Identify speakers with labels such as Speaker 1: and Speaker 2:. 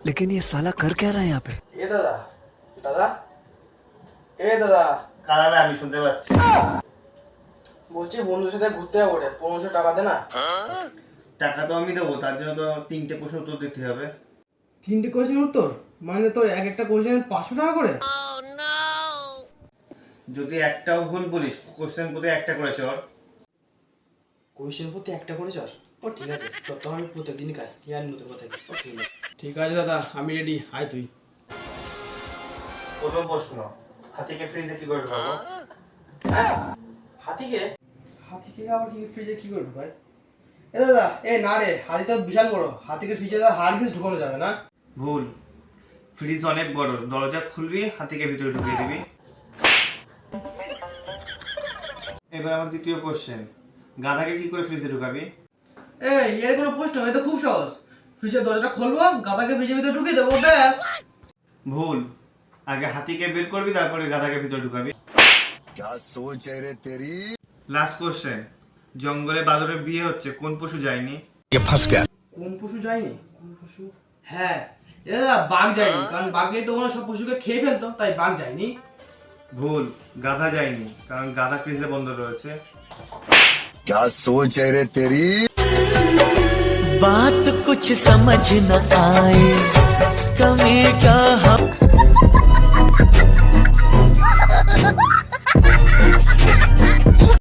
Speaker 1: लेकिन ये साला कर क्या रहा है यहाँ पे?
Speaker 2: এ দাদা দাদা এ দাদা
Speaker 3: কারা না আমি শুনতে পাচ্ছি।
Speaker 2: বলছি বন্ধুর সাথে ঘুরতে যাবো রে, 1500 টাকা দে না।
Speaker 3: টাকা তো আমি দেবো, তার জন্য তো 3টে প্রশ্ন উত্তর দিতে হবে।
Speaker 2: 3টে কোশ্চেন উত্তর মানে তোর এক একটা কোশ্চেন 500 টাকা করে?
Speaker 3: যদি একটাও ভুল বলিস কোশ্চেন প্রতি একটা করে চর।
Speaker 2: কোশ্চেন প্রতি একটা করে চাস? ও ঠিক আছে, তোর তো আমি প্রত্যেকদিন খাই, কি আর নতুন কথা কি? ও ঠিক আছে, ঠিক আছে দাদা আমি রেডি, আয় তুই।
Speaker 3: প্রথম প্রশ্ন, হাতিকে ফ্রিজে কি করে ঢোকাবো?
Speaker 2: হাতিকে হাতিকে আবার কি ফ্রিজে কি করে ঢুকায়? এ দাদা এ না রে, হাতি তো বিশাল বড়, হাতিকে ফ্রিজে হারগিস ঢুকানো যাবে না।
Speaker 3: ভুল, ফ্রিজ অনেক বড়, দরজা খুলবি হাতিকে ভিতরে ঢুকিয়ে দিবি। এবার আমার দ্বিতীয় কোশ্চেন, গাধাকে কি করে ফ্রিজে ঢুকাবি?
Speaker 2: এই এর কোনো প্রশ্ন? এ তো খুব সহজ, ফ্রিজের দরজাটা খুলবো, গাদাকে ফ্রিজের ভিতরে ঢুকিয়ে দেবো, ব্যাস।
Speaker 3: ভুল, আগে হাতিকে বের করবি তারপরে গাধাকে ভিতরে ঢুকাবি।
Speaker 4: क्या सोच है रे तेरी?
Speaker 3: লাস্ট কোশ্চেন, জঙ্গলে বাদরের বিয়ে হচ্ছে, কোন পশু যায়নি?
Speaker 2: কোন পশু যায়নি? কোন পশু? হ্যাঁ এ দাদা বাঘ যায়নি, কারণ বাঘ গেলে তো ওখানে সব পশুকে খেয়ে ফেলতো, তাই বাঘ যায়নি।
Speaker 3: ভুল, গাধা যায়নি, কারণ গাধা ফ্রিজে বন্ধ রয়েছে।
Speaker 4: क्या सोच है रे तेरी?
Speaker 5: बात कुछ समझ न आए, कमी का हम